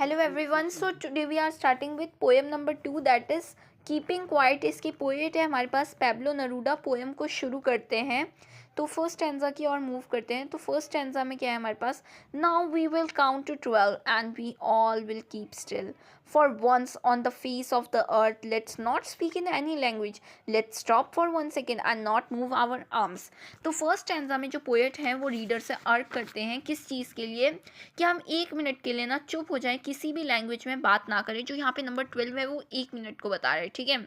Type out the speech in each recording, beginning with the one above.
Hello everyone. So today we are starting with poem number 2, that is keeping quiet. इसकी poet है हमारे पास Pablo नरूडा. Poem को शुरू करते हैं तो फर्स्ट स्टैंजा की ओर मूव करते हैं. तो फर्स्ट स्टैंजा में क्या है हमारे पास? Now we will count to 12 and we all will keep still. For once on the face of the earth let's not speak in any language. Let's stop for 1 second and not move our arms. तो first stanza में जो poet हैं वो reader से अर्ज करते हैं किस चीज़ के लिए? कि हम 1 मिनट के लिए ना चुप हो जाए, किसी भी लैंग्वेज में बात ना करें. जो यहाँ पे नंबर 12 है वो 1 मिनट को बता रहे हैं. ठीक है,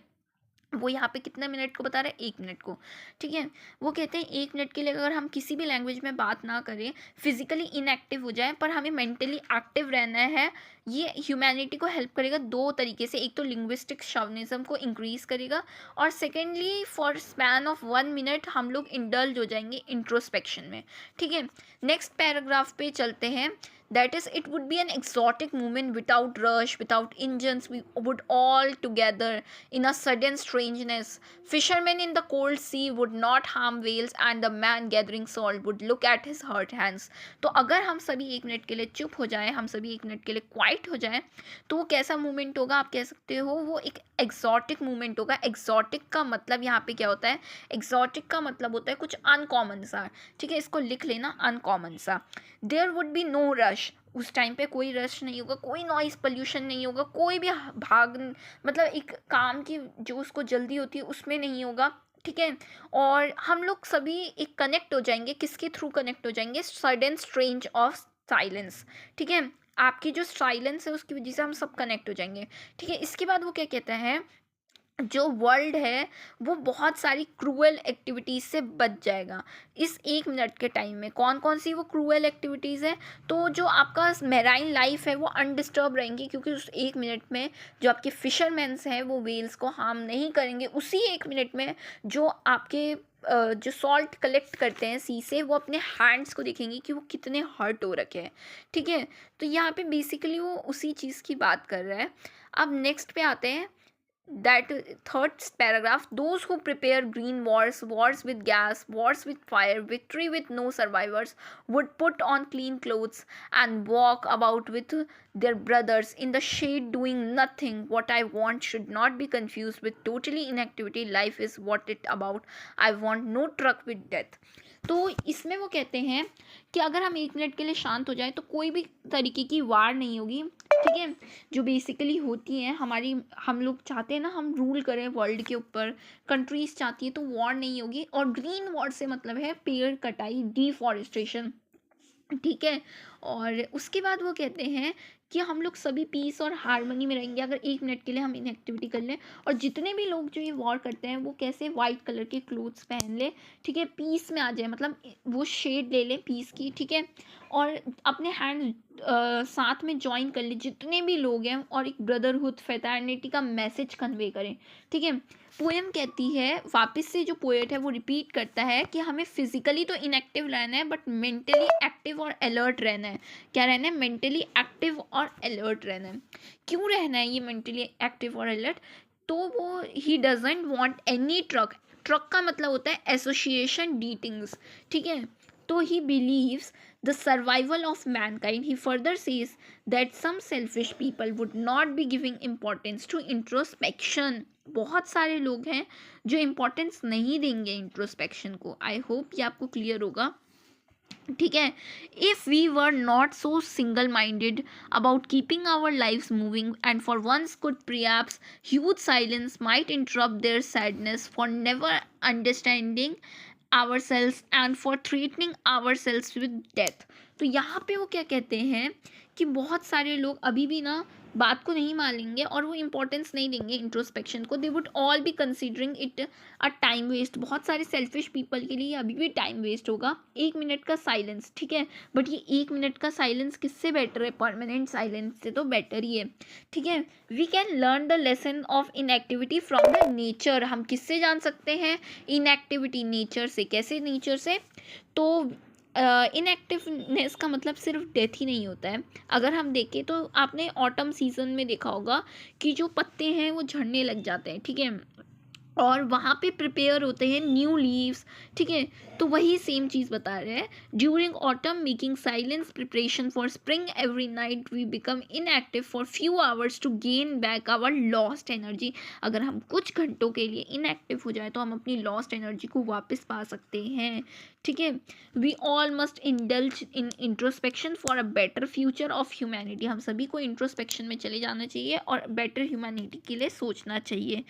वो यहाँ पे कितने मिनट को बता रहे हैं? 1 मिनट को. ठीक है, वो कहते हैं 1 मिनट के लिए अगर हम किसी भी लैंग्वेज में बात ना करें, फिजिकली इनएक्टिव हो जाए, पर हमें मेंटली एक्टिव रहना है. ये ह्यूमैनिटी को हेल्प करेगा 2 तरीके से. एक तो लिंग्विस्टिक शॉविनिज्म को इंक्रीज करेगा, और secondly for span of 1 minute हम लोग इंडल्ज हो जाएंगे इंट्रोस्पेक्शन में. ठीक है, नेक्स्ट पैराग्राफ पे चलते हैं. That is, it would be an exotic movement without rush, without engines. We would all together in a sudden strangeness. Fishermen in the cold sea would not harm whales, and the man gathering salt would look at his hurt hands. तो अगर हम सभी 1 minute के लिए चुप हो जाएं, हम सभी 1 मिनट के लिए क्वाइट हो जाएं, तो वो कैसा मूवमेंट होगा? आप कह सकते हो वो एक एक्जॉटिक मूवमेंट होगा. एक्जॉटिक का मतलब यहाँ पे क्या होता है? एक्जॉटिक का मतलब होता है कुछ अनकॉमन सा. ठीक है, इसको लिख लेना, अनकॉमन सा. There would be no rush. उस टाइम पे कोई रश नहीं होगा, कोई नॉइस पोल्यूशन नहीं होगा, कोई भी भाग, मतलब एक काम की जो उसको जल्दी होती है उसमें नहीं होगा. ठीक है, और हम लोग सभी एक कनेक्ट हो जाएंगे. किसके थ्रू कनेक्ट हो जाएंगे? Sudden strange of silence. ठीक है, आपकी जो साइलेंस है उसकी वजह से हम सब कनेक्ट हो जाएंगे. ठीक है, इसके बाद वो क्या कहता है? जो वर्ल्ड है वो बहुत सारी क्रूअल एक्टिविटीज़ से बच जाएगा इस 1 मिनट के टाइम में. कौन कौन सी वो क्रूअल एक्टिविटीज़ है? तो जो आपका मेराइन लाइफ है वो अनडिस्टर्ब रहेंगी, क्योंकि उस 1 मिनट में जो आपके फिशरमैन्स हैं वो वेल्स को हार्म नहीं करेंगे. उसी 1 मिनट में जो आपके जो सॉल्ट कलेक्ट करते हैं सी से, वो अपने हैंड्स को देखेंगे कि वो कितने हर्ट हो रखे हैं. ठीक है, तो यहाँ पे बेसिकली वो उसी चीज़ की बात कर रहा है. अब नेक्स्ट पे आते हैं. That third paragraph, those who prepare green wars, wars with gas, wars with fire, victory with no survivors, would put on clean clothes and walk about with their brothers in the shade doing nothing. What I want should not be confused with totally inactivity. Life is what it about. I want no truck with death. तो इसमें वो कहते हैं कि अगर हम 1 minute के लिए शांत हो जाए तो कोई भी तरीके की वार नहीं होगी. ठीक है, जो बेसिकली होती है हमारी, हम लोग चाहते हैं ना हम रूल करें वर्ल्ड के ऊपर, कंट्रीज चाहती है, तो वॉर नहीं होगी. और ग्रीन वॉर से मतलब है पेड़ कटाई, डिफॉरेस्टेशन. ठीक है, और उसके बाद वो कहते हैं कि हम लोग सभी पीस और हारमोनी में रहेंगे अगर 1 मिनट के लिए हम इन एक्टिविटी कर लें. और जितने भी लोग जो ये वॉर करते हैं वो कैसे? वाइट कलर के क्लोथ्स पहन ले. ठीक है, पीस में आ जाए, मतलब वो शेड ले ले पीस की. ठीक है, और अपने हैंड साथ में ज्वाइन कर ले जितने भी लोग हैं, और एक ब्रदरहुड, फ्रेटर्निटी का मैसेज कन्वे करें. ठीक है, पोएम कहती है, वापस से जो पोएट है वो रिपीट करता है कि हमें फिजिकली तो इनएक्टिव रहना है, बट मेंटली एक्टिव और अलर्ट रहना है. क्या रहना है? मेंटली एक्टिव और अलर्ट रहना है. क्यों रहना है ये मेंटली एक्टिव और अलर्ट? तो वो he doesn't want any truck. Truck का मतलब होता है एसोसिएशन डीटिंग्स. ठीक है, तो he believes the survival of mankind. He further says that some selfish people would not be giving importance to introspection. बहुत सारे लोग हैं जो इम्पोर्टेंस नहीं देंगे इंट्रोस्पेक्शन को. आई होप ये आपको क्लियर होगा. ठीक है, if we were not so single minded about keeping our lifes moving and for once could perhaps huge silence might interrupt their sadness for never understanding ourselves and for threatening ourselves with death. तो यहाँ पे वो क्या कहते हैं कि बहुत सारे लोग अभी भी ना बात को नहीं मानेंगे और वो इम्पोर्टेंस नहीं देंगे इंट्रोस्पेक्शन को. They would all be considering it a time waste. बहुत सारे सेल्फिश पीपल के लिए अभी भी टाइम वेस्ट होगा. 1 मिनट का साइलेंस. ठीक है, बट ये 1 मिनट का साइलेंस किससे बेटर है? परमानेंट साइलेंस से तो बेटर ही है. ठीक है, we can learn the lesson of inactivity from the nature. हम किससे जान सकते हैं इनएक्टिविटी? नेचर से. कैसे? नेचर से. तो इनएक्टिवनेस का मतलब सिर्फ डेथ ही नहीं होता है. अगर हम देखें तो आपने ऑटम सीजन में देखा होगा कि जो पत्ते हैं वो झड़ने लग जाते हैं. ठीक है, और वहाँ पे प्रिपेयर होते हैं न्यू लीव्स, ठीक है। तो वही सेम चीज़ बता रहे हैं, during autumn making silence preparation for spring every night we become inactive for few hours to gain back our lost energy. अगर हम कुछ घंटों के लिए इनएक्टिव हो जाए तो हम अपनी लॉस्ट एनर्जी को वापस पा सकते हैं, ठीक है। We all must indulge in introspection for a better future of humanity. हम सभी को इंट्रोस्पेक्शन में चले जाना चाहिए और बेटर ह्यूमैनिटी के लिए सोचना चाहिए।